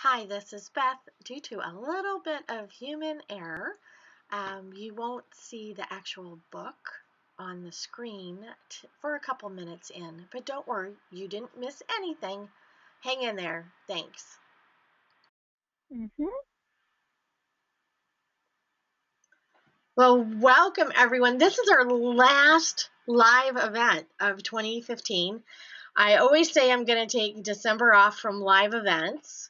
Hi, this is Beth. Due to a little bit of human error, you won't see the actual book on the screen for a couple minutes in. But don't worry, you didn't miss anything. Hang in there. Thanks. hmm Well, welcome everyone. This is our last live event of 2015. I always say I'm going to take December off from live events,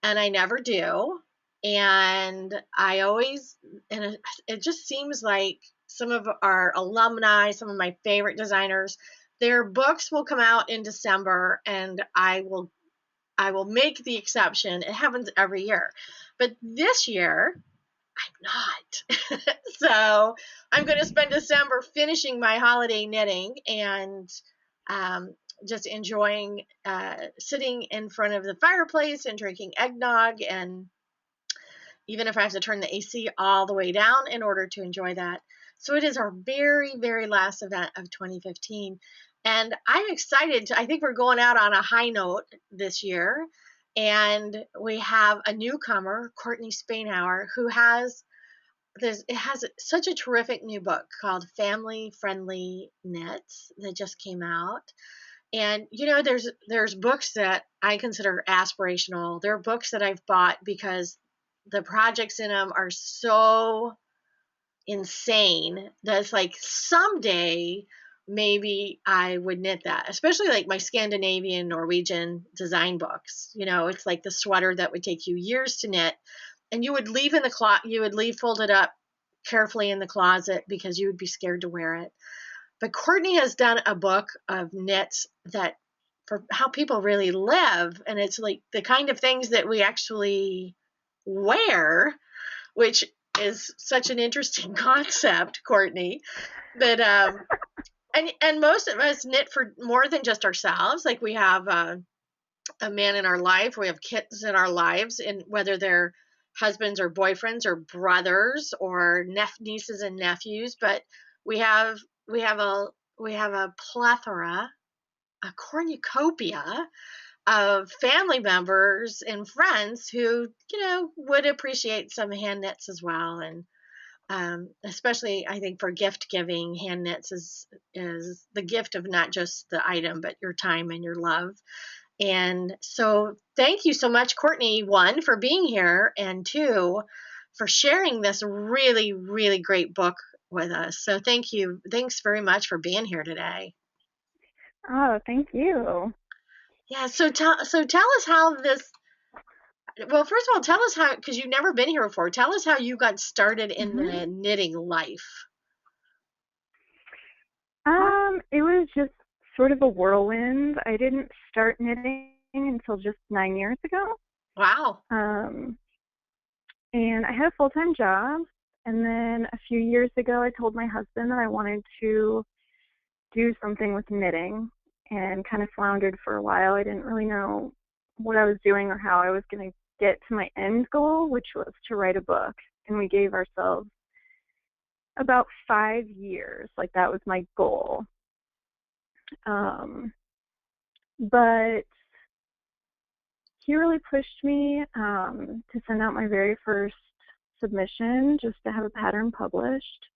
and I never do. And it just seems like some of our alumni, some of my favorite designers, their books will come out in December, and I will make the exception. It happens every year, but this year I'm not. So I'm going to spend December finishing my holiday knitting and um, just enjoying sitting in front of the fireplace and drinking eggnog, and even if I have to turn the AC all the way down in order to enjoy that. So it is our very, very last event of 2015. And I'm excited. I think we're going out on a high note this year. And we have a newcomer, Courtney Spainhower, who has such a terrific new book called Family Friendly Knits that just came out. And there's books that I consider aspirational. There are books that I've bought because the projects in them are so insane that it's like someday maybe I would knit that, especially like my Scandinavian, Norwegian design books. It's like the sweater that would take you years to knit, and you would leave in the you would leave folded up carefully in the closet because you would be scared to wear it. But Courtney has done a book of knits that for how people really live, and it's like the kind of things that we actually wear, which is such an interesting concept, Courtney. But and most of us knit for more than just ourselves. Like we have a man in our life, we have kids in our lives, and whether they're husbands or boyfriends or brothers or nieces and nephews, but we have we have a we have a plethora, a cornucopia of family members and friends who would appreciate some hand knits as well. And especially I think for gift giving, hand knits is the gift of not just the item but your time and your love. And so thank you so much, Courtney, one, for being here, and two, for sharing this really, really great book with us. So thank you. Thanks very much for being here today. Oh, thank you. Yeah, so tell us how this, well, first of all, tell us how, because you've never been here before. Tell us how you got started in hmm the knitting life. it was just sort of a whirlwind. I didn't start knitting until just 9 years ago. Wow. Um, and I had a full-time job. And then a few years ago, I told my husband that I wanted to do something with knitting and kind of floundered for a while. I didn't really know what I was doing or how I was going to get to my end goal, which was to write a book. And we gave ourselves about 5 years. Like that was my goal. Um, but he really pushed me to send out my very first submission just to have a pattern published,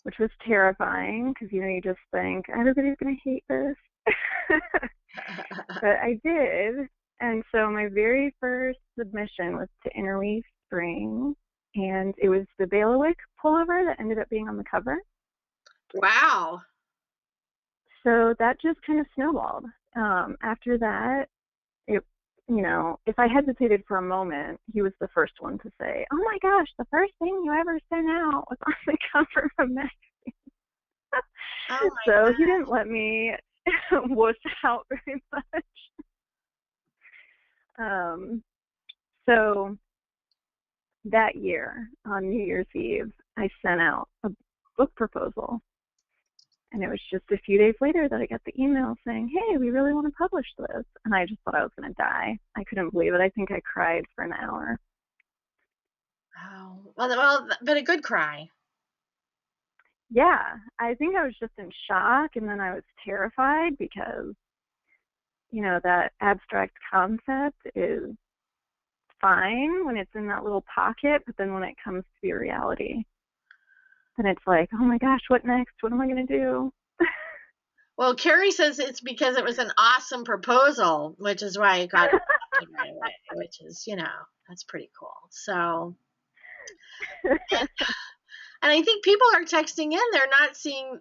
which was terrifying because, you just think everybody's going to hate this. But I did. And so my very first submission was to Interweave Spring, and it was the bailiwick pullover that ended up being on the cover. Wow. So that just kind of snowballed. After that, it, if I hesitated for a moment, he was the first one to say, "Oh my gosh, the first thing you ever sent out was on the cover of a magazine." Oh my So he God. didn't let me wuss out very much. Um, so that year, on New Year's Eve, I sent out a book proposal. And it was just a few days later that I got the email saying, "Hey, we really want to publish this." And I just thought I was going to die. I couldn't believe it. I think I cried for an hour. Oh, well, but a good cry. Yeah, I think I was just in shock. And then I was terrified because, that abstract concept is fine when it's in that little pocket, but then when it comes to your reality, then it's like, oh my gosh, what next? What am I going to do? Well, Carrie says it's because it was an awesome proposal, which is why it got accepted right away, which is, that's pretty cool. So, and I think people are texting in.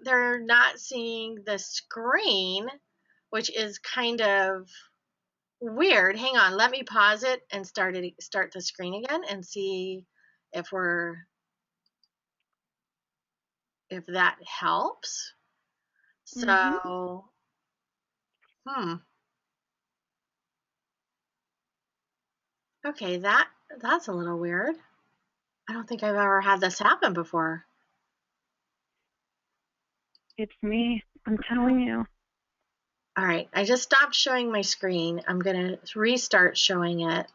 They're not seeing the screen, which is kind of weird. Hang on, let me pause it and start the screen again and see if that helps. So, okay, that's a little weird. I don't think I've ever had this happen before. It's me. I'm telling you. All right, I just stopped showing my screen. I'm going to restart showing it.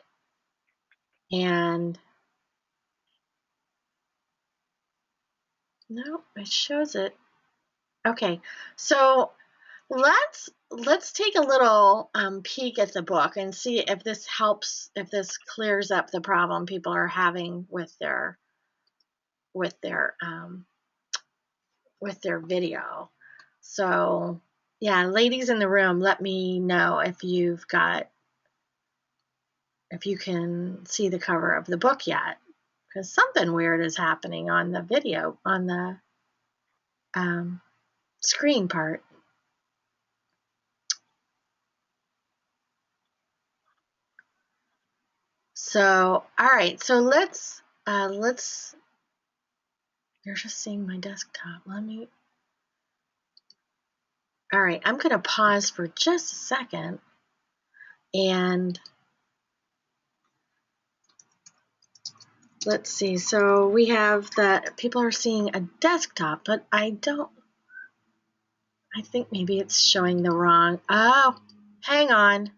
And no, it shows it. Okay, so let's take a little peek at the book and see if this helps, if this clears up the problem people are having with their video. So yeah, ladies in the room, let me know if you can see the cover of the book yet, because something weird is happening on the video, on the screen part. So, all right, so let's, you're just seeing my desktop. All right, I'm going to pause for just a second, and let's see. So we have that people are seeing a desktop, but I think maybe it's showing the wrong. Oh, hang on.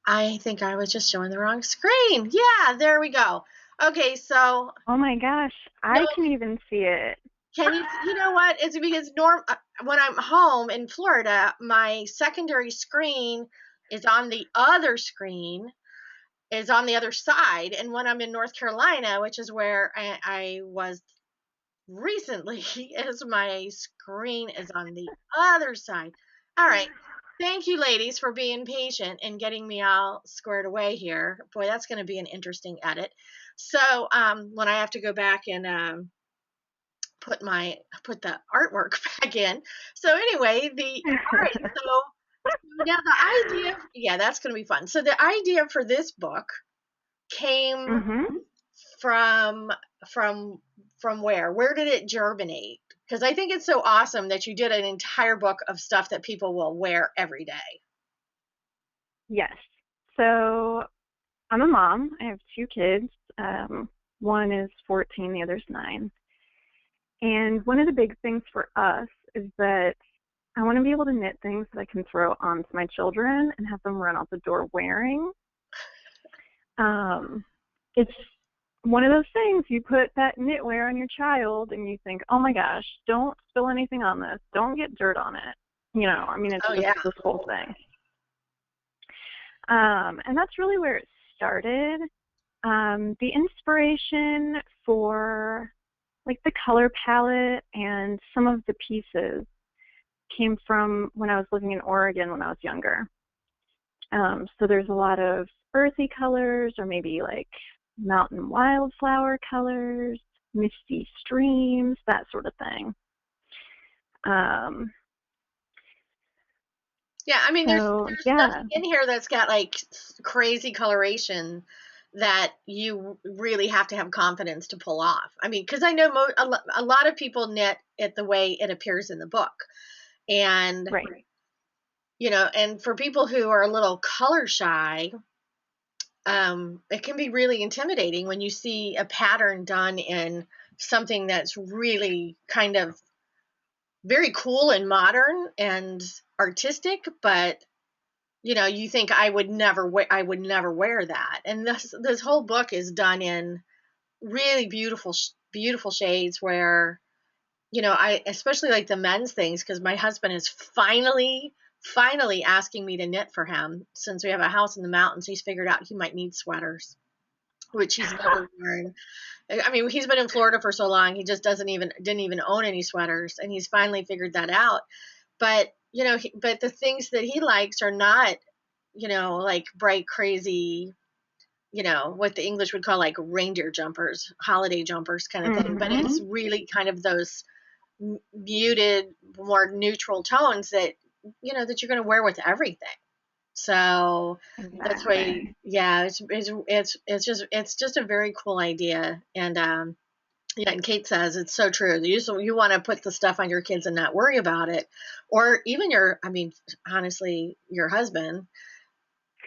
I think I was just showing the wrong screen. Yeah, there we go. Okay, so. Oh my gosh, I can even see it. You know what? It's because when I'm home in Florida, my secondary screen is on the other screen, is on the other side. And when I'm in North Carolina, which is where I was recently, is my screen is on the other side. All right. Thank you, ladies, for being patient and getting me all squared away here. Boy, that's going to be an interesting edit. So when I have to go back and put the artwork back in. So anyway, all right. So now the idea, yeah, that's going to be fun. So the idea for this book came from where? Where did it germinate? Because I think it's so awesome that you did an entire book of stuff that people will wear every day. Yes. So I'm a mom. I have 2 kids. One is 14, the other's 9. And one of the big things for us is that I want to be able to knit things that I can throw onto my children and have them run out the door wearing. It's one of those things, you put that knitwear on your child and you think, oh my gosh, don't spill anything on this. Don't get dirt on it. It's just this whole thing. And that's really where it started. The inspiration for like the color palette and some of the pieces came from when I was living in Oregon when I was younger. So there's a lot of earthy colors, or maybe like mountain wildflower colors, misty streams, that sort of thing. Yeah, I mean, there's nothing in here that's got like crazy coloration that you really have to have confidence to pull off. I mean, because I know a lot of people knit it the way it appears in the book. And, right. And for people who are a little color shy, it can be really intimidating when you see a pattern done in something that's really kind of very cool and modern and artistic, but you think I would never wear that. And this whole book is done in really beautiful shades where I especially like the men's things, because my husband is finally finally asking me to knit for him. Since we have a house in the mountains, he's figured out he might need sweaters, which he's never worn. I mean, he's been in Florida for so long, he just didn't even own any sweaters, and he's finally figured that out. But, but the things that he likes are not, like bright, crazy, what the English would call like reindeer jumpers, holiday jumpers kind of thing. But it's really kind of those muted, more neutral tones that, that you're going to wear with everything. So that's why, yeah, it's just a very cool idea. And, yeah, and Kate says it's so true. You want to put the stuff on your kids and not worry about it, or even honestly, your husband.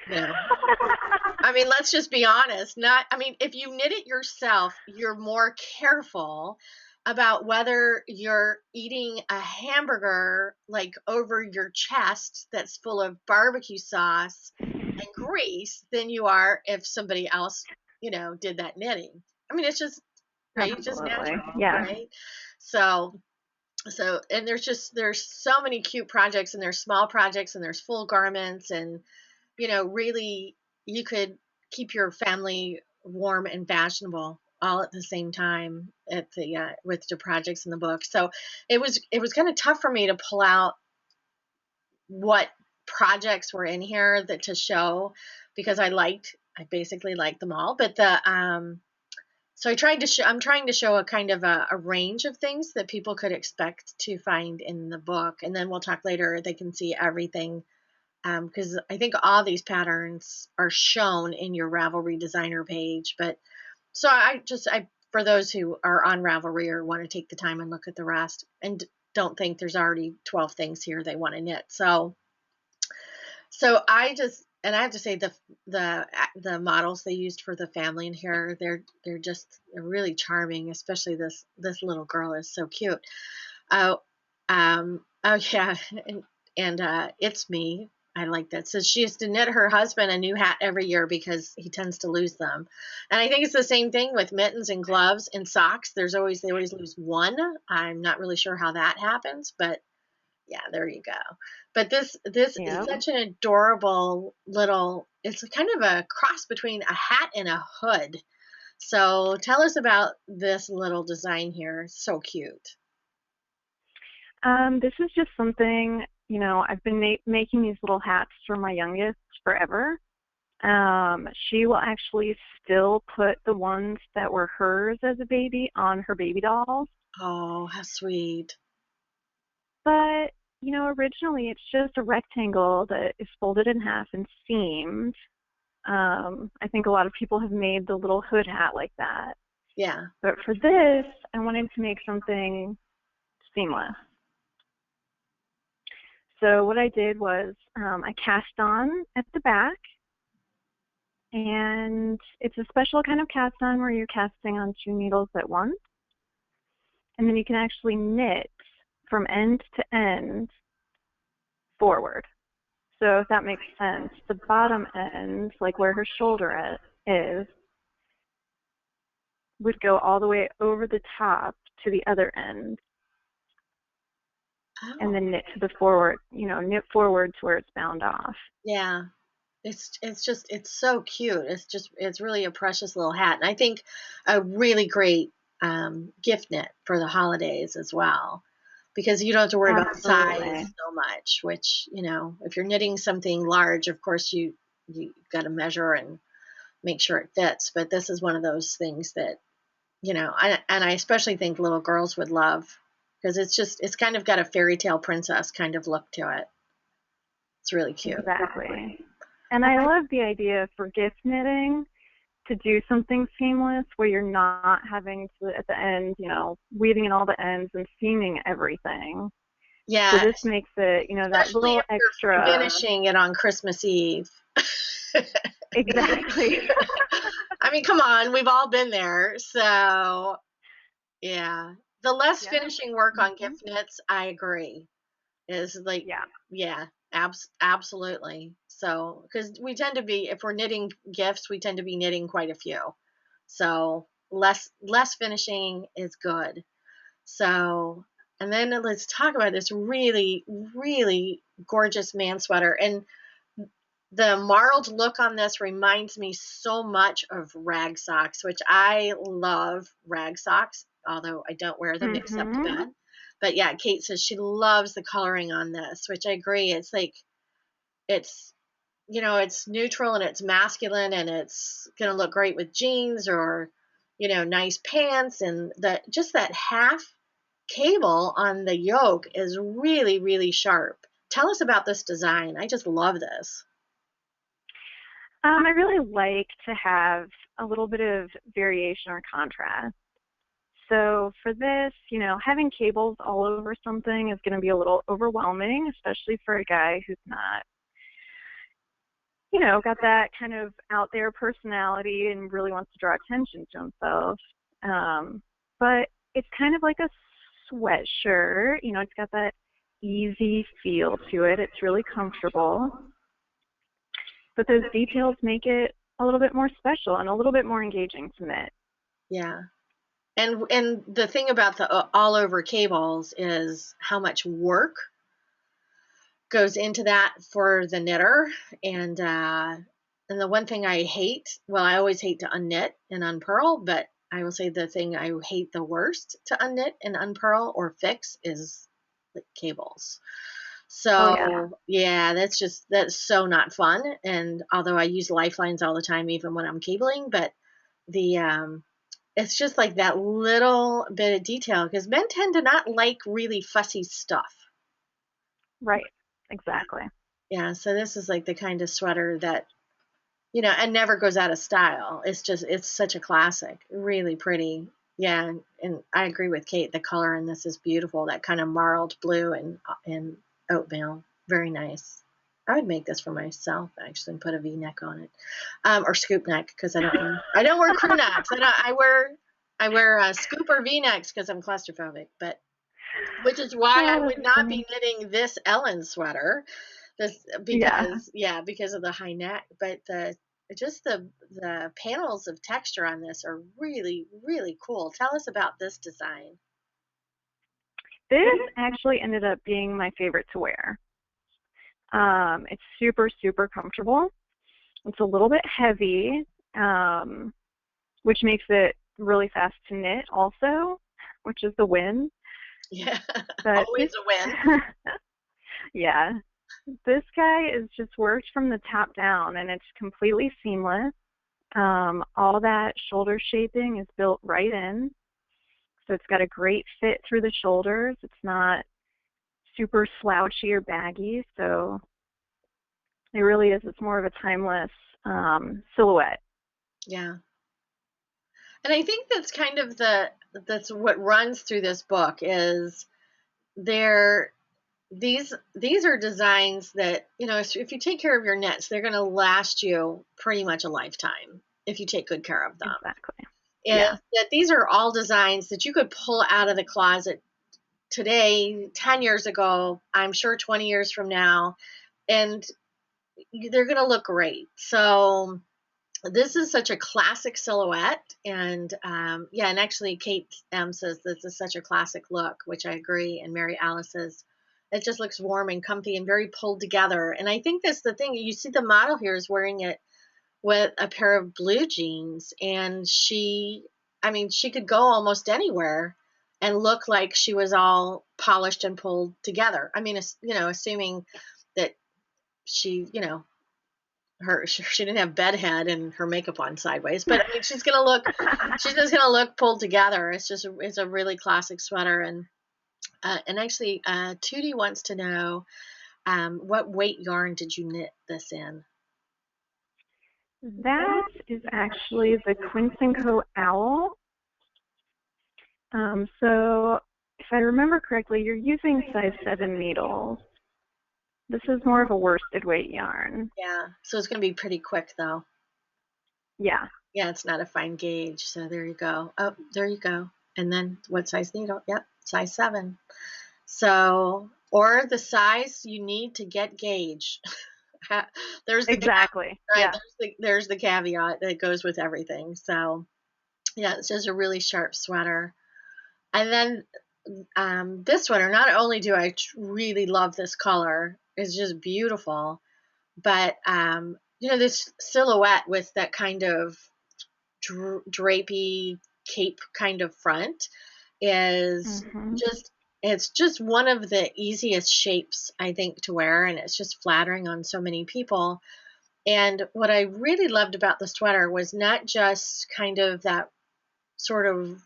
Let's just be honest. If you knit it yourself, you're more careful about whether you're eating a hamburger like over your chest that's full of barbecue sauce and grease than you are if somebody else, did that knitting. It's just right, just natural, right? So, and there's so many cute projects, and there's small projects, and there's full garments, and really you could keep your family warm and fashionable all at the same time at the with the projects in the book. So it was kind of tough for me to pull out what projects were in here to show, because I basically liked them all. But so I'm trying to show a kind of a range of things that people could expect to find in the book, and then we'll talk later. They can see everything, because I think all these patterns are shown in your Ravelry designer page. But so for those who are on Ravelry or want to take the time and look at the rest and don't think there's already 12 things here they want to knit. So I have to say the models they used for the family in here, they're really charming, especially this little girl is so cute. Oh yeah, and it's me. I like that. So she has to knit her husband a new hat every year because he tends to lose them. And I think it's the same thing with mittens and gloves and socks. They always lose one. I'm not really sure how that happens, but yeah, there you go. But this is such an adorable little, it's kind of a cross between a hat and a hood. So tell us about this little design here. It's so cute. This is just something, I've been making these little hats for my youngest forever. She will actually still put the ones that were hers as a baby on her baby dolls. Oh, how sweet. But, originally it's just a rectangle that is folded in half and seamed. I think a lot of people have made the little hood hat like that. Yeah. But for this, I wanted to make something seamless. So what I did was I cast on at the back, and it's a special kind of cast on where you're casting on 2 needles at once. And then you can actually knit from end to end forward. So if that makes sense, the bottom end, like where her shoulder is, would go all the way over the top to the other end. Oh. And then knit to the forward, knit forward to where it's bound off. Yeah. It's so cute. It's really a precious little hat. And I think a really great gift knit for the holidays as well, because you don't have to worry about size so much, which, if you're knitting something large, of course you got to measure and make sure it fits. But this is one of those things that, and I especially think little girls would love, because it's kind of got a fairy tale princess kind of look to it. It's really cute. Exactly. And I love the idea for gift knitting to do something seamless where you're not having to, at the end, weaving in all the ends and seaming everything. Yeah. So this makes it, that little extra. Finishing it on Christmas Eve. Exactly. Come on, we've all been there. So, yeah. The less finishing work on gift knits, I agree, is like, absolutely. So, because we tend to be, if we're knitting gifts, we tend to be knitting quite a few. So less finishing is good. So And then let's talk about this really, really gorgeous man sweater. And the marled look on this reminds me so much of rag socks, which I love rag socks, although I don't wear them except to bed. But yeah, Kate says she loves the coloring on this, which I agree. It's like, it's, it's neutral and it's masculine and it's going to look great with jeans or, nice pants. And just that half cable on the yoke is really, really sharp. Tell us about this design. I just love this. I really like to have a little bit of variation or contrast. So for this, having cables all over something is going to be a little overwhelming, especially for a guy who's not, got that kind of out there personality and really wants to draw attention to himself. But it's kind of like a sweatshirt. It's got that easy feel to it. It's really comfortable. But those details make it a little bit more special and a little bit more engaging to knit. Yeah. And the thing about the all over cables is how much work goes into that for the knitter. And the one thing I hate, well, I always hate to unknit and unpurl, but I will say the thing I hate the worst to unknit and unpurl or fix is the cables. So yeah, that's so not fun. And although I use lifelines all the time, even when I'm cabling, but it's just like that little bit of detail because men tend to not like really fussy stuff. Right. Exactly. Yeah. So this is like the kind of sweater that, and never goes out of style. It's such a classic, really pretty. Yeah. And I agree with Kate. The color in this is beautiful. That kind of marled blue and oatmeal. Very nice. I would make this for myself actually and put a V-neck on it, or scoop neck because I don't wear crew necks. I wear scoop or V-necks because I'm claustrophobic. But which is why I would not be knitting this Ellen sweater, because of the high neck. But the panels of texture on this are really, really cool. Tell us about this design. This actually ended up being my favorite to wear. It's super, super comfortable. It's a little bit heavy, which makes it really fast to knit also, which is the win. Yeah, but always a win. Yeah. This guy is just worked from the top down, and it's completely seamless. All that shoulder shaping is built right in. So it's got a great fit through the shoulders. It's not super slouchy or baggy. So it really is. It's more of a timeless silhouette. Yeah. And I think that's kind of that's what runs through this book is these are designs that, if you take care of your knits, they're going to last you pretty much a lifetime if you take good care of them. Exactly. And that these are all designs that you could pull out of the closet today, 10 years ago, I'm sure 20 years from now, and they're going to look great. So this is such a classic silhouette. And and actually Kate says this is such a classic look, which I agree. And Mary Alice says, it just looks warm and comfy and very pulled together. And I think that's the thing. You see the model here is wearing it with a pair of blue jeans, and she could go almost anywhere and look like she was all polished and pulled together. I mean, assuming that she, she didn't have bedhead and her makeup on sideways, but I mean, she's just gonna look pulled together. It's a really classic sweater. And actually, Tootie wants to know, what weight yarn did you knit this in? That is actually the Quince & Co. Owl. So if I remember correctly, you're using size 7 needles. This is more of a worsted weight yarn. Yeah, so it's going to be pretty quick, though. Yeah. Yeah, it's not a fine gauge, so there you go. Oh, there you go. And then what size needle? Yep, size 7. So, or the size you need to get gauge. There's the exactly. Right, yeah. There's the caveat that goes with everything. So, yeah, it's just a really sharp sweater. And then this sweater, not only do I really love this color, it's just beautiful, but this silhouette with that kind of drapey cape kind of front is Mhm. just it's just one of the easiest shapes I think to wear, and it's just flattering on so many people. And what I really loved about the sweater was not just kind of that sort of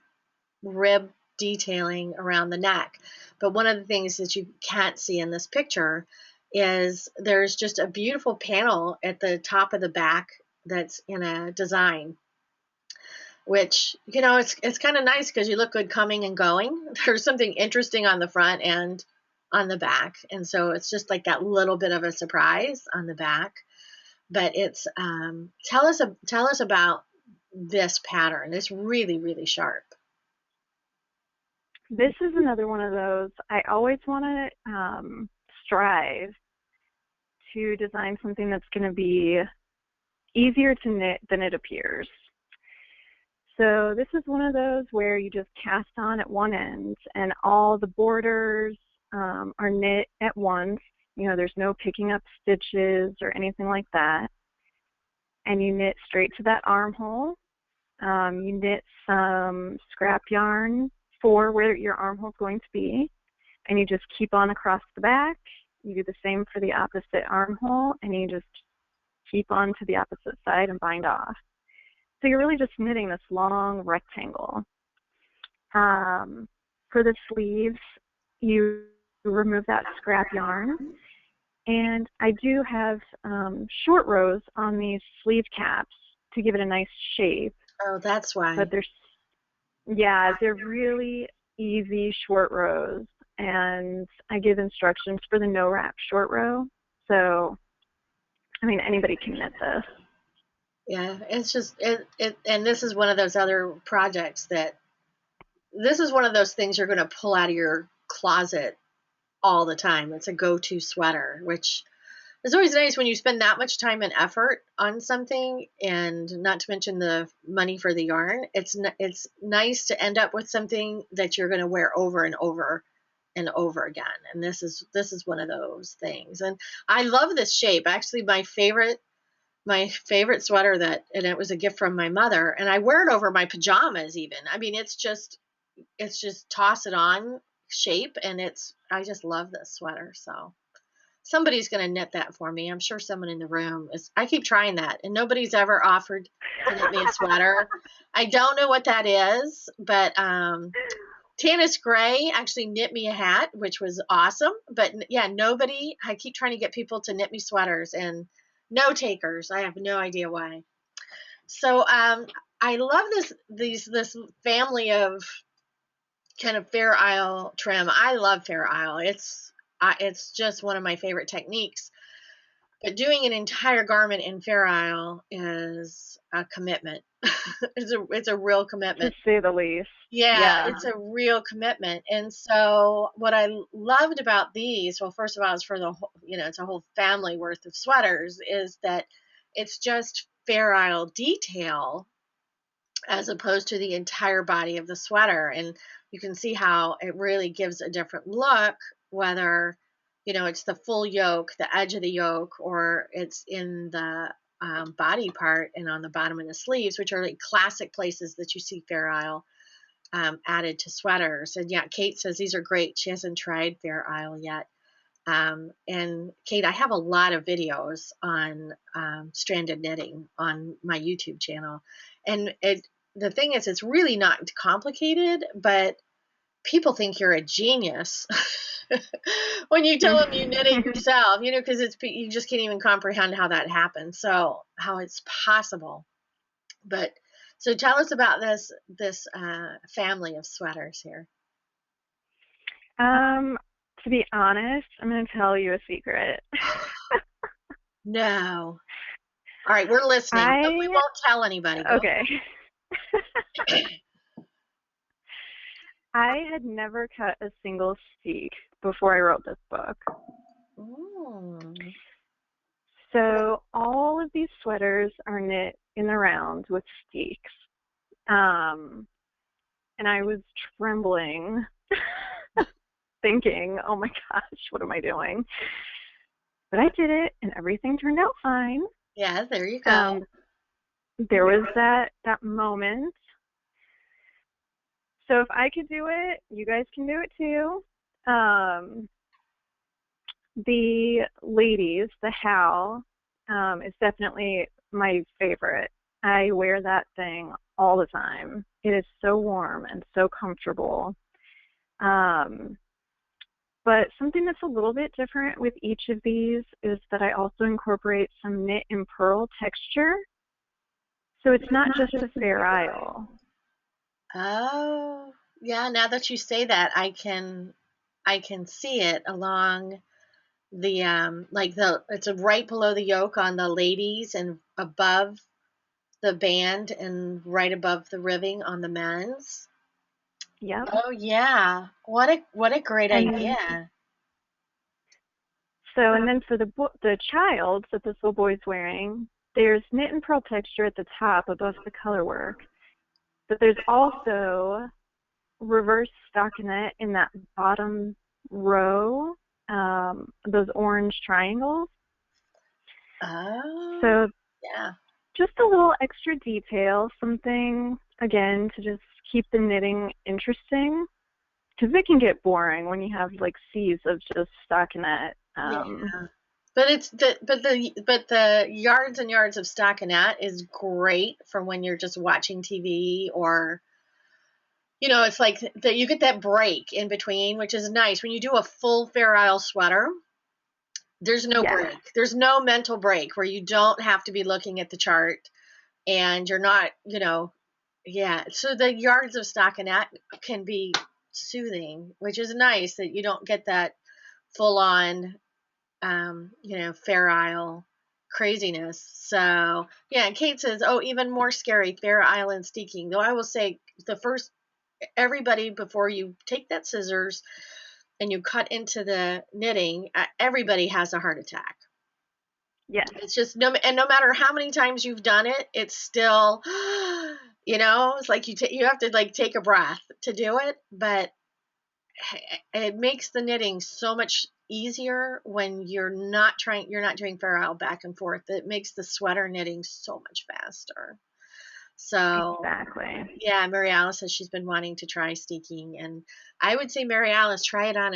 rib detailing around the neck, but one of the things that you can't see in this picture is there's just a beautiful panel at the top of the back that's in a design, which it's kind of nice because you look good coming and going. There's something interesting on the front and on the back, and so it's just like that little bit of a surprise on the back. But it's tell us about this pattern. It's really, really sharp. This is another one of those. I always want to strive to design something that's going to be easier to knit than it appears. So this is one of those where you just cast on at one end and all the borders are knit at once. There's no picking up stitches or anything like that. And you knit straight to that armhole. You knit some scrap yarn for where your armhole is going to be, and you just keep on across the back. You do the same for the opposite armhole, and you just keep on to the opposite side and bind off. So you're really just knitting this long rectangle. For the sleeves, you remove that scrap yarn, and I do have short rows on these sleeve caps to give it a nice shape. Oh, that's why. But they're really easy short rows, and I give instructions for the no wrap short row. So, anybody can knit this. Yeah, it's just and this is one of those other projects that this is one of those things you're going to pull out of your closet all the time. It's a go-to sweater, which is always nice when you spend that much time and effort on something, and not to mention the money for the yarn. It's nice to end up with something that you're going to wear over and over and over again. And this is one of those things. And I love this shape. Actually, my favorite sweater and it was a gift from my mother, and I wear it over my pajamas even. It's just toss it on shape, and I just love this sweater. So somebody's going to knit that for me. I'm sure someone in the room is. I keep trying that, and nobody's ever offered to knit me a sweater. I don't know what that is, but Tanis Gray actually knit me a hat, which was awesome. But yeah, nobody. I keep trying to get people to knit me sweaters, and no takers. I have no idea why. So I love this family of kind of Fair Isle trim. I love Fair Isle. It's just one of my favorite techniques. But doing an entire garment in Fair Isle is a commitment. It's a real To commitment. say the least. Yeah, Yeah. it's a real commitment. And so what I loved about these, well, first of all, is for the whole, it's a whole family worth of sweaters, is that it's just Fair Isle detail as opposed to the entire body of the sweater. And you can see how it really gives a different look, whether, it's the full yoke, the edge of the yoke, or it's in the body part and on the bottom of the sleeves, which are like classic places that you see Fair Isle added to sweaters. And yeah, Kate says these are great. She hasn't tried Fair Isle yet. And Kate, I have a lot of videos on stranded knitting on my YouTube channel. And the thing is, it's really not complicated, but people think you're a genius when you tell them you knit it yourself, because you just can't even comprehend how that happened. So how it's possible. But so tell us about this family of sweaters here. To be honest, I'm going to tell you a secret. No. All right, we're listening. No, we won't tell anybody. Okay. I had never cut a single steek before I wrote this book. Mm. So all of these sweaters are knit in the round with steeks. And and I was trembling, thinking, oh my gosh, what am I doing? But I did it, and everything turned out fine. Yeah, there you go. There was that moment. So if I could do it, you guys can do it too. The ladies, the How, is definitely my favorite. I wear that thing all the time. It is so warm and so comfortable. But something that's a little bit different with each of these is that I also incorporate some knit and purl texture. So it's not just a Fair Isle. Oh, yeah, now that you say that, I can see it along the like the it's right below the yoke on the ladies and above the band and right above the ribbing on the men's. Yep. Oh yeah. What a great And idea. so, and then for the child that this little boy's wearing, there's knit and purl texture at the top above the color work, but there's also reverse stockinette in that bottom row, those orange triangles. Oh, So yeah. just a little extra detail, something, again, to just keep the knitting interesting, because it can get boring when you have like seas of just stockinette. Yeah. But the yards and yards of stockinette is great for when you're just watching TV or it's like that you get that break in between, which is nice. When you do a full Fair Isle sweater, there's no Yes. break. There's no mental break where you don't have to be looking at the chart and you're not, yeah. So the yards of stockinette can be soothing, which is nice that you don't get that full on, Fair Isle craziness. So yeah, and Kate says, oh, even more scary, Fair Island steaking. Though I will say everybody, before you take that scissors and you cut into the knitting, everybody has a heart attack. Yes. It's just no matter how many times you've done it, it's still, it's like you have to like take a breath to do it, but it makes the knitting so much easier when you're not doing Fair Isle back and forth. It makes the sweater knitting so much faster. So Exactly. yeah, Mary Alice says she's been wanting to try steaking, and I would say Mary Alice, try it on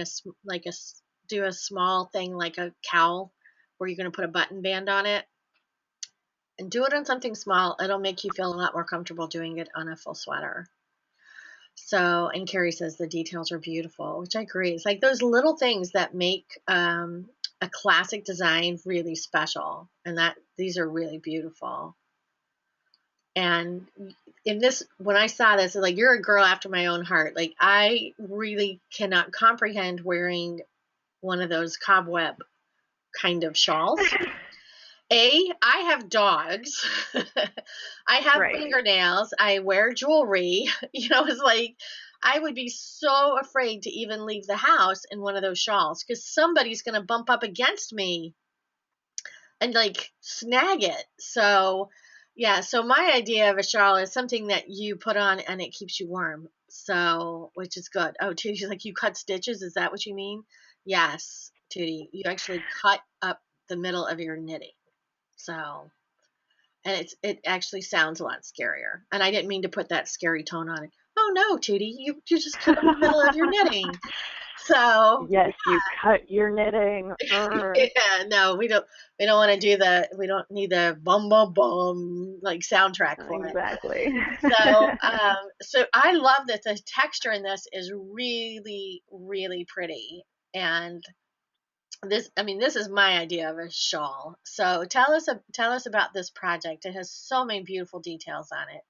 do a small thing like a cowl where you're going to put a button band on it, and do it on something small. It'll make you feel a lot more comfortable doing it on a full sweater. So, and Carrie says the details are beautiful, which I agree. It's like those little things that make a classic design really special, and that these are really beautiful. And when I saw this, like, you're a girl after my own heart. Like, I really cannot comprehend wearing one of those cobweb kind of shawls. I have dogs. I have Right. fingernails. I wear jewelry. It's like I would be so afraid to even leave the house in one of those shawls because somebody's going to bump up against me and like snag it. So, yeah. So my idea of a shawl is something that you put on and it keeps you warm. So, which is good. Oh, Tootie, like you cut stitches. Is that what you mean? Yes, Tootie. You actually cut up the middle of your knitting. So, and it actually sounds a lot scarier. And I didn't mean to put that scary tone on it. Oh no, Tootie, you just cut up the middle of your knitting. So Yes, you cut your knitting. yeah, no, we don't want to we don't need the bum bum bum like soundtrack for it. Exactly. So I love that the texture in this is really, really pretty. And this is my idea of a shawl. So tell us about this project. It has so many beautiful details on it.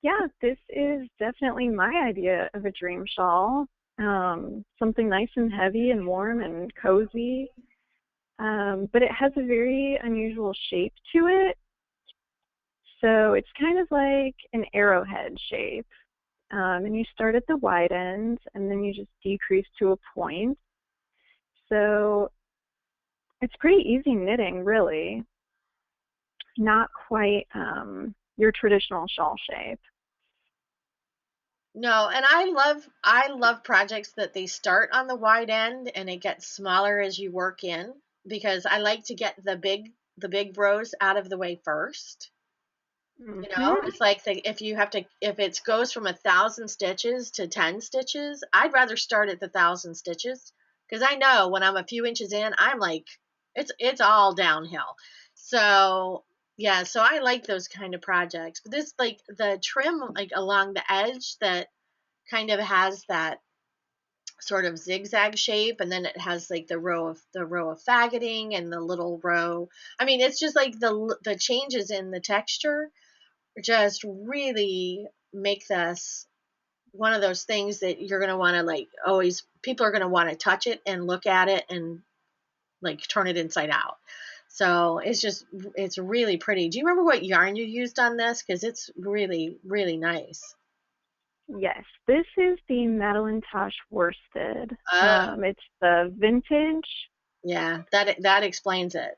Yeah, this is definitely my idea of a dream shawl. Something nice and heavy and warm and cozy. But it has a very unusual shape to it. So it's kind of like an arrowhead shape. And you start at the wide end and then you just decrease to a point. So it's pretty easy knitting, really. Not quite your traditional shawl shape. No, and I love projects that they start on the wide end and it gets smaller as you work in, because I like to get the big rows out of the way first. Mhm. It's like if it goes from 1,000 stitches to 10 stitches, I'd rather start at the 1,000 stitches, because I know when I'm a few inches in, I'm like, it's all downhill. So yeah, so I like those kind of projects. But this, like the trim, like along the edge, that kind of has that sort of zigzag shape, and then it has like the row of faggoting and the little row. I mean, it's just like the changes in the texture just really make this one of those things that you're going to want to, like, always, people are going to want to touch it and look at it and like turn it inside out. So it's really pretty. Do you remember what yarn you used on this? Because it's really, really nice. Yes, this is the Madeline Tosh worsted. Oh, It's the vintage. yeah, that explains it.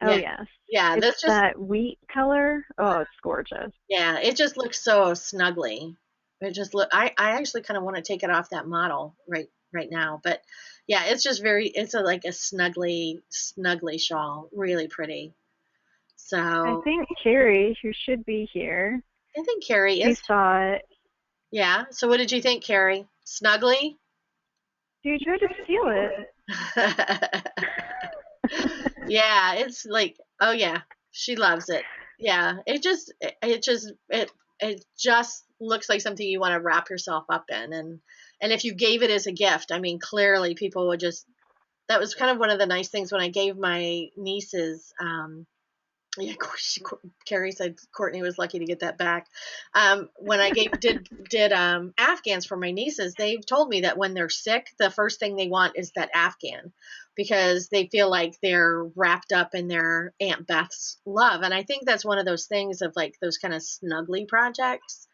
Oh Yeah, yes, yeah, it's that's just, that wheat color. Oh, it's gorgeous. yeah, it just looks so snugly. It just look. I actually kind of want to take it off that model right now, but yeah, it's just it's like a snuggly shawl, really pretty. I So think Carrie, who should be here, I think Carrie she is. saw it. Yeah. So what did you think, Carrie? Snuggly? She tried to steal it. Yeah, it's like, oh yeah, she loves it. Yeah, it just looks like something you want to wrap yourself up in, and if you gave it as a gift, I mean, clearly people would just. That was kind of one of the nice things when I gave my nieces. Yeah, of course, Carrie said Courtney was lucky to get that back. When I did Afghans for my nieces, they've told me that when they're sick, the first thing they want is that Afghan, because they feel like they're wrapped up in their Aunt Beth's love. And I think that's one of those things of like those kind of snuggly projects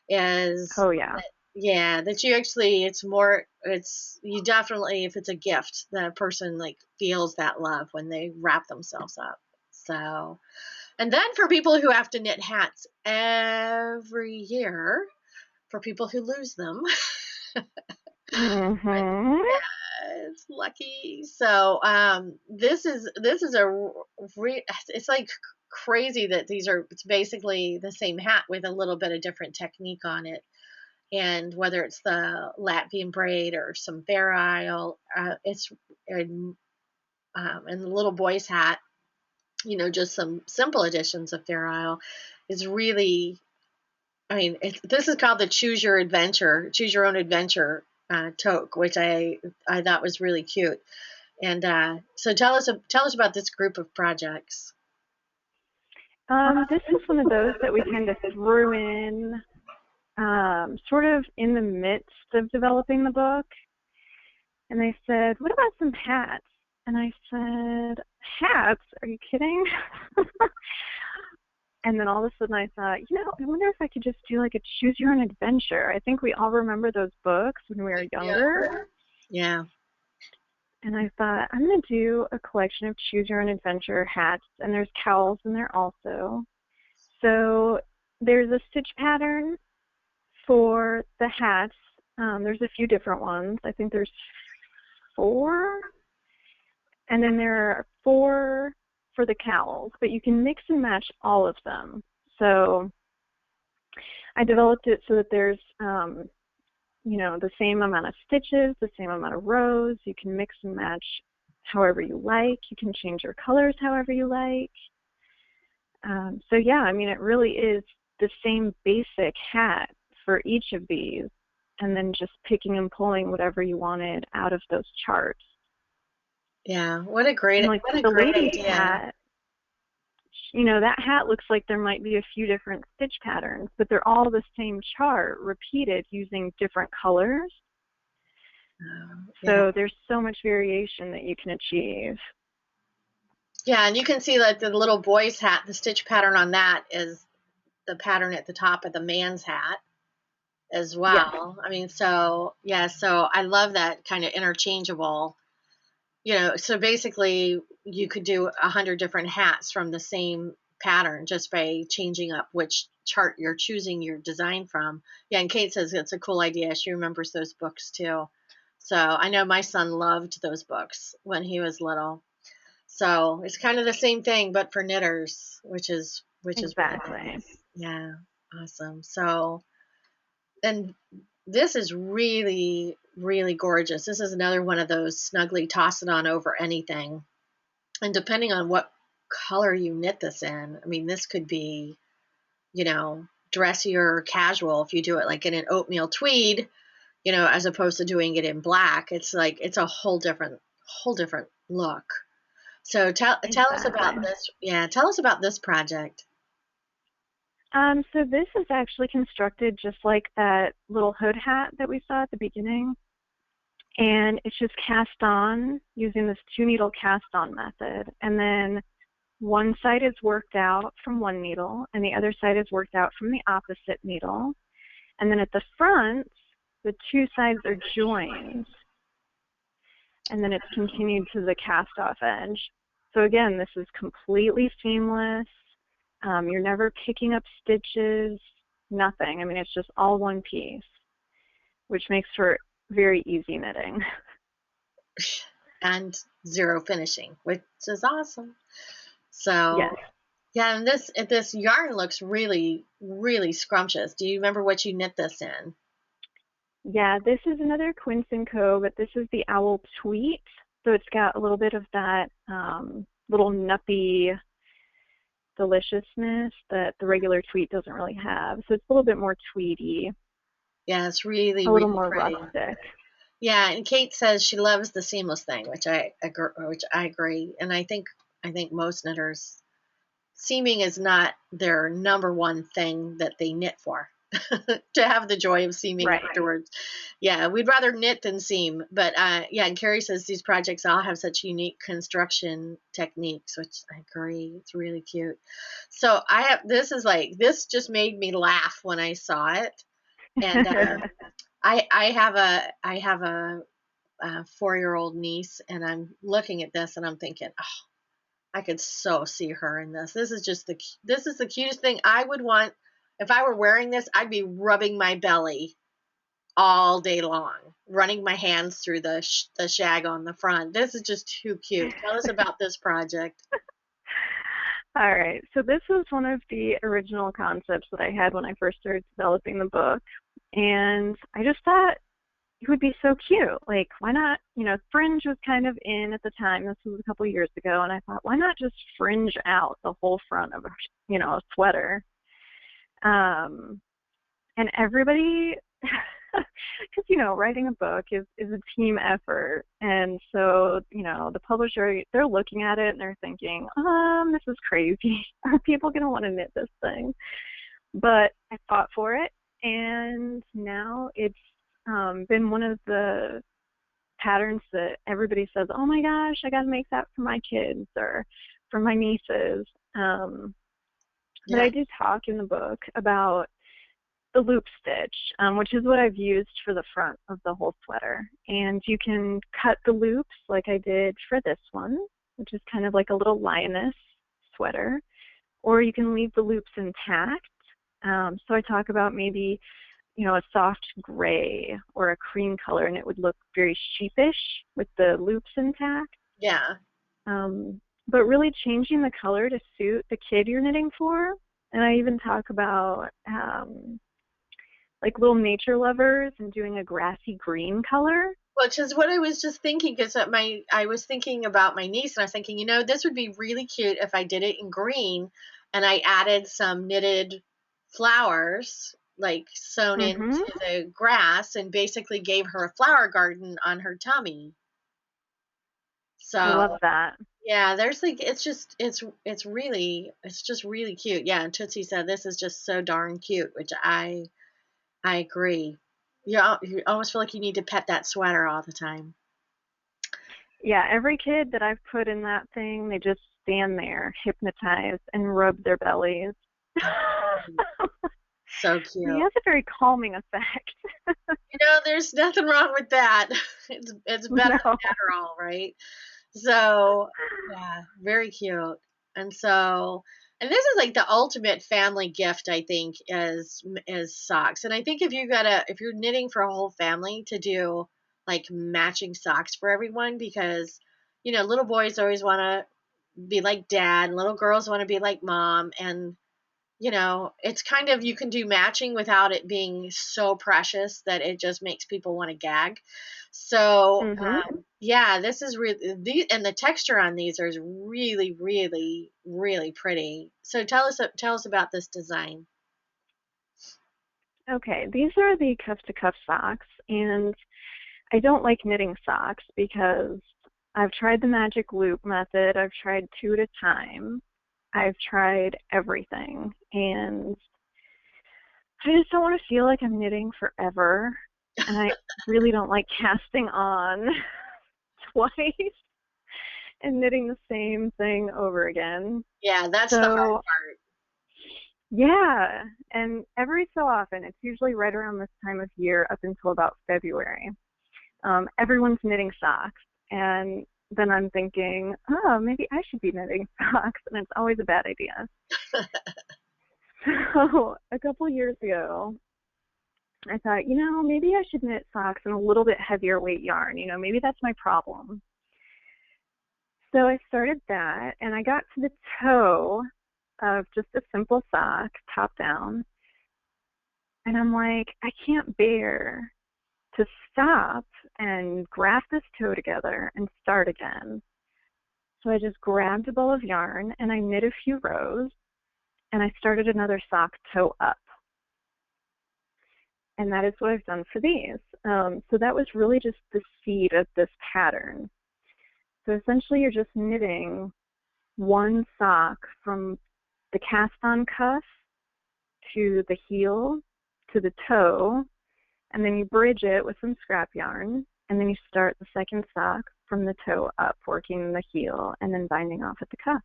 is, Oh yeah. yeah, that you actually, it's more, it's, you definitely, if it's a gift, the person like feels that love when they wrap themselves up. So, and then for people who have to knit hats every year, for people who lose them, Mhm. it's lucky. So this is it's like crazy that it's basically the same hat with a little bit of different technique on it. And whether it's the Latvian braid or some Fair Isle, it's and the little boy's hat, just some simple additions of Fair Isle is really, I mean, this is called the Choose Your Own Adventure toque, which I thought was really cute. And so tell us about this group of projects. This was one of those that we kind of threw in, sort of in the midst of developing the book. And they said, "What about some hats?" And I said, "Hats? Are you kidding?" And then all of a sudden I thought, I wonder if I could just do like a choose your own adventure. I think we all remember those books when we were younger. Yeah, And I thought, I'm going to do a collection of choose your own adventure hats. And there's cowls in there also. So there's a stitch pattern for the hats. There's a few different ones. I think there's 4. And then there are 4 for the cowls, but you can mix and match all of them. So I developed it so that there's, the same amount of stitches, the same amount of rows. You can mix and match however you like. You can change your colors however you like. So yeah, I mean, it really is the same basic hat for each of these, and then just picking and pulling whatever you wanted out of those charts. yeah. And like What a the great lady's idea. hat, that hat looks like there might be a few different stitch patterns, but they're all the same chart repeated using different colors. Yeah, So there's so much variation that you can achieve. yeah, and you can see that the little boy's hat, the stitch pattern on that is the pattern at the top of the man's hat as Yes. well. I mean, so yeah, so I love that kind of interchangeable. So basically you could do 100 different hats from the same pattern just by changing up which chart you're choosing your design from. Yeah, and Kate says it's a cool idea. She remembers those books too. So I know my son loved those books when he was little. So it's kind of the same thing, but for knitters, which is really Exactly. nice. Yeah, awesome. So, and this is really, really gorgeous. This is another one of those snugly toss it on over anything. And depending on what color you knit this in, I mean, this could be, dressy or casual if you do it like in an oatmeal tweed, as opposed to doing it in black. It's like it's a whole different look. So tell us Exactly. about this. Yeah, tell us about this project. So this is actually constructed just like that little hood hat that we saw at the beginning. And it's just cast on using this 2-needle cast on method. And then one side is worked out from one needle and the other side is worked out from the opposite needle. And then at the front, the two sides are joined. And then it's continued to the cast off edge. So again, this is completely seamless. You're never picking up stitches, nothing. I mean, it's just all one piece, which makes for very easy knitting. And zero finishing, which is awesome. So Yes. yeah, and this yarn looks really, really scrumptious. Do you remember what you knit this in? Yeah, this is another Quince & Co., but this is the Owl Tweet. So it's got a little bit of that little nuppy deliciousness that the regular tweet doesn't really have. So it's a little bit more tweedy, Yeah, it's really, a little really more pretty. rustic. Yeah, and Kate says she loves the seamless thing, which I agree. And I think most knitters, seaming is not their number one thing that they knit for. To have the joy of seaming Right. afterwards. Yeah, we'd rather knit than seam. But yeah, and Carrie says these projects all have such unique construction techniques, which I agree. It's really cute. So this just made me laugh when I saw it. And I have a 4-year-old niece, and I'm looking at this and I'm thinking, oh, I could so see her in this. This is the cutest thing I would want. If I were wearing this, I'd be rubbing my belly all day long, running my hands through the shag on the front. This is just too cute. Tell us about this project. All right. So this was one of the original concepts that I had when I first started developing the book. And I just thought it would be so cute. Like, why not, fringe was kind of in at the time. This was a couple of years ago. And I thought, why not just fringe out the whole front of a sweater? And everybody, because, writing a book is a team effort. And so, the publisher, they're looking at it and they're thinking, this is crazy. Are people going to want to knit this thing? But I fought for it. And now it's been one of the patterns that everybody says, oh my gosh, I got to make that for my kids or for my nieces. But I do talk in the book about the loop stitch, which is what I've used for the front of the whole sweater. And you can cut the loops like I did for this one, which is kind of like a little lioness sweater, or you can leave the loops intact. So I talk about maybe, a soft gray or a cream color, and it would look very sheepish with the loops intact. Yeah. But really changing the color to suit the kid you're knitting for. And I even talk about like little nature lovers and doing a grassy green color. Which is what I was just thinking, because I was thinking about my niece, and I was thinking, this would be really cute if I did it in green, and I added some knitted flowers, like sewn into the grass, and basically gave her a flower garden on her tummy. So I love that. yeah, there's like it's just really cute. Yeah, and Tootsie said this is just so darn cute, which I agree. You almost feel like you need to pet that sweater all the time. Yeah, every kid that I've put in that thing, they just stand there hypnotized and rub their bellies. So cute. It has a very calming effect. There's nothing wrong with that. It's better than Adderall, right? So yeah, very cute. And so And this is like the ultimate family gift, I think, is socks. And I think if you're knitting for a whole family, to do like matching socks for everyone, because little boys always want to be like dad, and little girls want to be like mom, and it's kind of, you can do matching without it being so precious that it just makes people want to gag. So, Mhm. yeah, this is really, and the texture on these are really, really, really pretty. So tell us about this design. Okay, these are the cuff to cuff socks, and I don't like knitting socks because I've tried the magic loop method. I've tried two at a time. I've tried everything, and I just don't want to feel like I'm knitting forever. And I really don't like casting on twice and knitting the same thing over again. Yeah, that's the hard So, part. yeah, and every so often, it's usually right around this time of year up until about February, everyone's knitting socks. And then I'm thinking, oh, maybe I should be knitting socks. And it's always a bad idea. So a couple years ago, I thought, maybe I should knit socks in a little bit heavier weight yarn. Maybe that's my problem. So I started that, and I got to the toe of just a simple sock, top down, and I'm like, I can't bear to stop and graft this toe together and start again. So I just grabbed a ball of yarn and I knit a few rows, and I started another sock toe up. And that is what I've done for these. So that was really just the seed of this pattern. So essentially you're just knitting one sock from the cast on cuff to the heel to the toe, and then you bridge it with some scrap yarn, and then you start the second sock from the toe up, working the heel and then binding off at the cuff.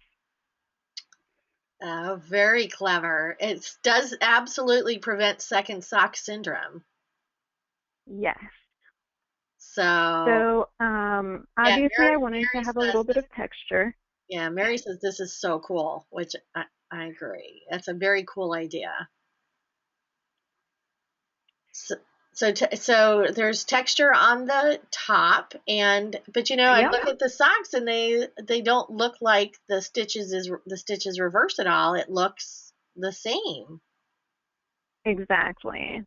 Oh, very clever. It does absolutely prevent second sock syndrome. Yes. So, So yeah, obviously I wanted to Mary have a little says bit this. of texture. Yeah, Mary says this is so cool, which I agree. That's a very cool idea. So, so there's texture on the top, but I Yep, look at the socks, and they don't look like the stitches reverse at all. It looks the same. exactly.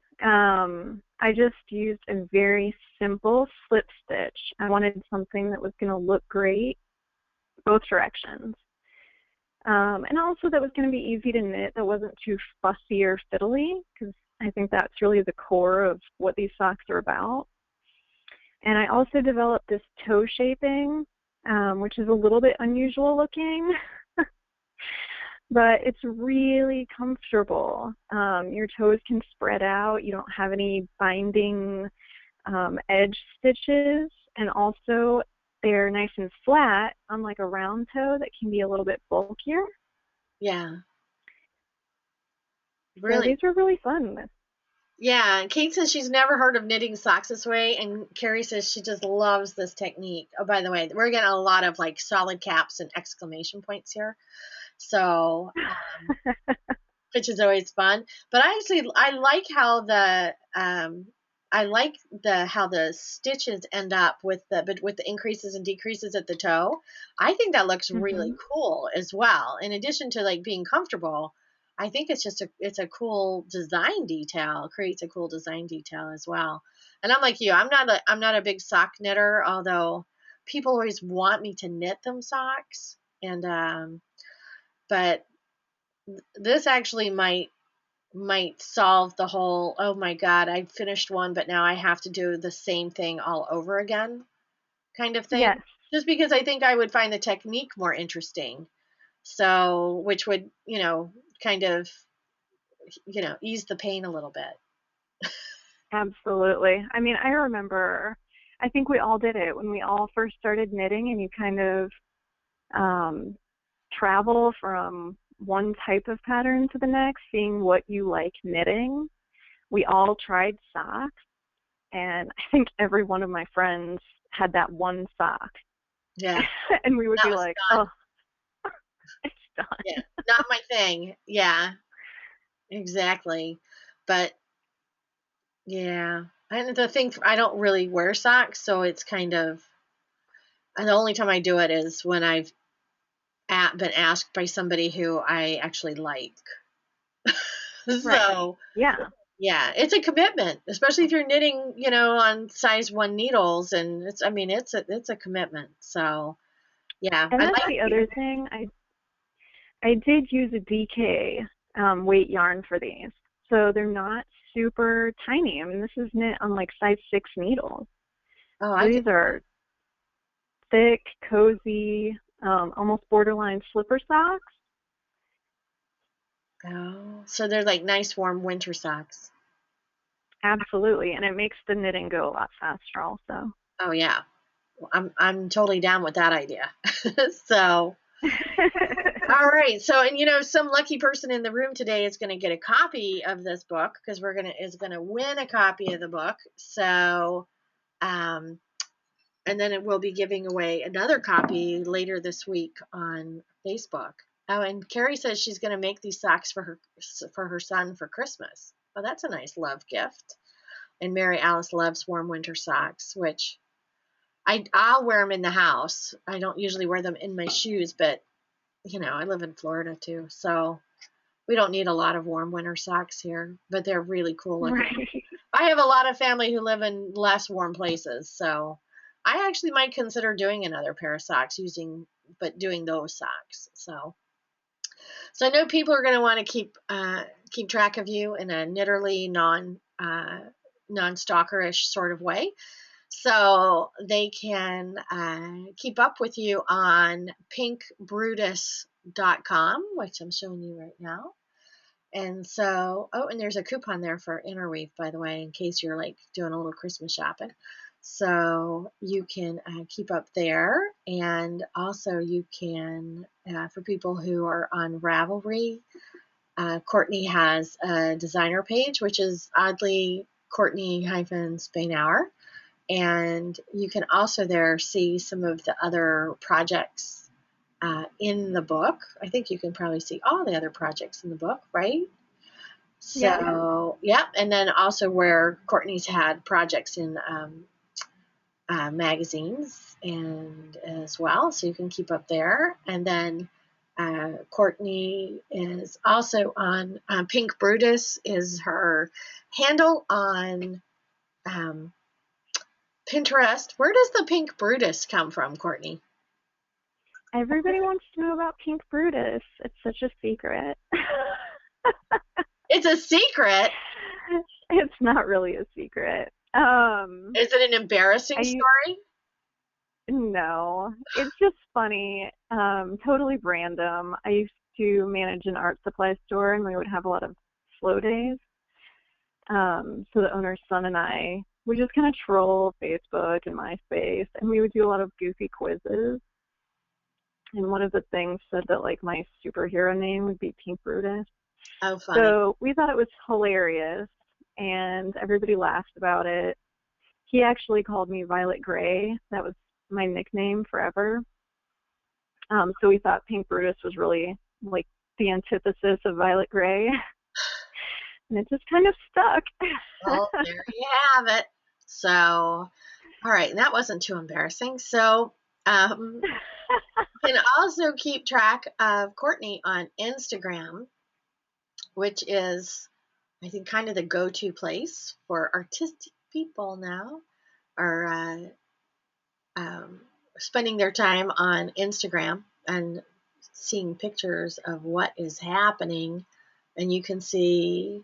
I just used a very simple slip stitch. I wanted something that was going to look great both directions. And also that was going to be easy to knit, that wasn't too fussy or fiddly, because I think that's really the core of what these socks are about. And I also developed this toe shaping, which is a little bit unusual looking, but it's really comfortable. Your toes can spread out. You don't have any binding edge stitches, and also they're nice and flat, unlike a round toe that can be a little bit bulkier. Yeah, So really. these were really fun. Yeah, and Kate says she's never heard of knitting socks this way, and Carrie says she just loves this technique. Oh, by the way, we're getting a lot of like solid caps and exclamation points here, so which is always fun. But I like how the stitches end up with the increases and decreases at the toe. I think that looks really Hmm. cool as well. In addition to like being comfortable, I think it's a cool design detail. Creates a cool design detail as well. And I'm like you, I'm not a big sock knitter, although people always want me to knit them socks. And but this actually might solve the whole, oh my god, I finished one but now I have to do the same thing all over again kind of thing, Yes, just because I think I would find the technique more interesting, so which would kind of ease the pain a little bit. absolutely. I mean, I remember, I think we all did it when we all first started knitting, and you kind of um, travel from one type of pattern to the next, seeing what you like knitting. We all tried socks, and I think every one of my friends had that one sock. Yeah, And we would that be was like, not, oh, it's yeah, done. not my thing. Yeah, exactly. But yeah, and the thing, I don't really wear socks, so it's kind of, and the only time I do it is when I've been asked by somebody who I actually like. Right. So Yeah. yeah, it's a commitment, especially if you're knitting, on size 1 needles, and it's a commitment. So yeah, And I that's like. the other thing. I did use a DK weight yarn for these. So they're not super tiny. I mean, this is knit on like size 6 needles. Oh, So I can. these are thick, cozy, almost borderline slipper socks. Oh, so they're like nice warm winter socks. Absolutely. And it makes the knitting go a lot faster also. Oh yeah, I'm totally down with that idea. So all right. So, and some lucky person in the room today is going to get a copy of this book because is going to win a copy of the book. So, um, and then it will be giving away another copy later this week on Facebook. Oh, and Carrie says she's going to make these socks for her son for Christmas. Well, that's a nice love gift. And Mary Alice loves warm winter socks, which I'll wear them in the house. I don't usually wear them in my shoes, but I live in Florida too, so we don't need a lot of warm winter socks here, but they're really cool looking. Right. I have a lot of family who live in less warm places, so I actually might consider doing another pair of socks doing those socks. So I know people are going to want to keep track of you in a knitterly non-stalkerish sort of way. So they can keep up with you on pinkbrutus.com, which I'm showing you right now. And so, and there's a coupon there for Interweave, by the way, in case you're like doing a little Christmas shopping. So you can keep up there. And also you can, for people who are on Ravelry, Courtney has a designer page, which is oddly Courtney-Spainhower. And you can also there see some of the other projects in the book. I think you can probably see all the other projects in the book, right? Yep. So, yeah. And then also where Courtney's had projects in magazines and as well. So you can keep up there. And then Courtney is also on Pink Brutus is her handle on Pinterest. Where does the Pink Brutus come from, Courtney? Everybody wants to know about Pink Brutus. It's such a secret. It's a secret. It's not really a secret. Is it an embarrassing story? No, it's just funny. Totally random. I used to manage an art supply store, and we would have a lot of slow days. So the owner's son and I would just kind of troll Facebook and MySpace, and we would do a lot of goofy quizzes. And one of the things said that like my superhero name would be Pink Brutus. Oh, funny. So we thought it was hilarious, and everybody laughed about it. He actually called me Violet Gray. That was my nickname forever. So we thought Pink Brutus was really like the antithesis of Violet Gray. And it just kind of stuck. Well, there you have it. So, all right, and that wasn't too embarrassing. So, you can also keep track of Courtney on Instagram, which is, I think, kind of the go-to place for artistic people now, are spending their time on Instagram and seeing pictures of what is happening. And you can see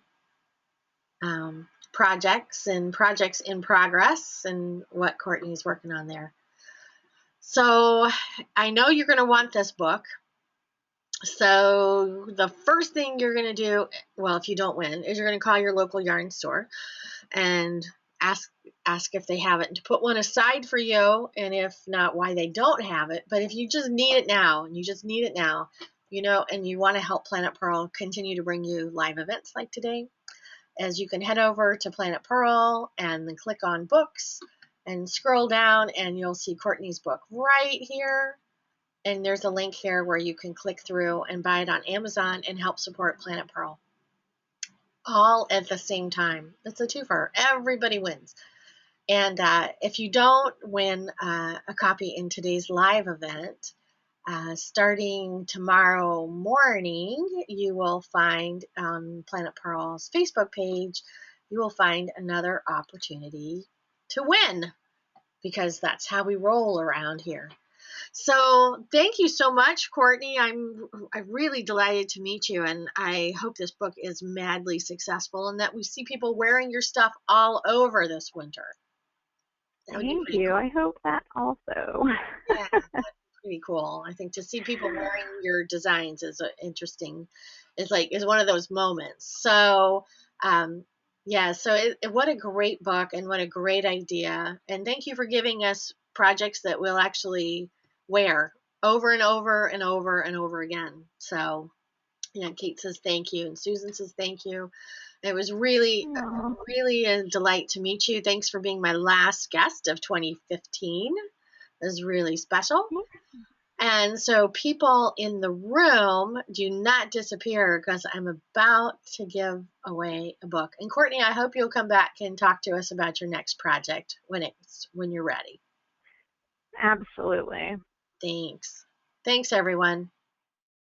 projects in progress and what Courtney's working on there. So I know you're going to want this book. So the first thing you're going to do, well, if you don't win, is you're going to call your local yarn store and ask if they have it, and to put one aside for you, and if not, why they don't have it. But if you just need it now, and you want to help Planet Pearl continue to bring you live events like today, as you can head over to Planet Pearl and then click on books and scroll down, and you'll see Courtney's book right here. And there's a link here where you can click through and buy it on Amazon and help support Planet Pearl. All at the same time. It's a twofer. Everybody wins. And if you don't win a copy in today's live event, starting tomorrow morning, you will find on Planet Pearl's Facebook page, you will find another opportunity to win, because that's how we roll around here. So thank you so much, Courtney. I'm really delighted to meet you, and I hope this book is madly successful and that we see people wearing your stuff all over this winter. That would be Thank pretty you. cool. I hope that also. Yeah, that's pretty cool. I think to see people wearing your designs is interesting. Is one of those moments. So, yeah. So what a great book and what a great idea. And thank you for giving us projects that we'll actually wear over and over and over and over again. So, Kate says thank you, and Susan says thank you. It was really, Aw. really a delight to meet you. Thanks for being my last guest of 2015. It was really special. And so, people in the room, do not disappear, because I'm about to give away a book. And Courtney, I hope you'll come back and talk to us about your next project when you're ready. Absolutely. Thanks. Thanks, everyone.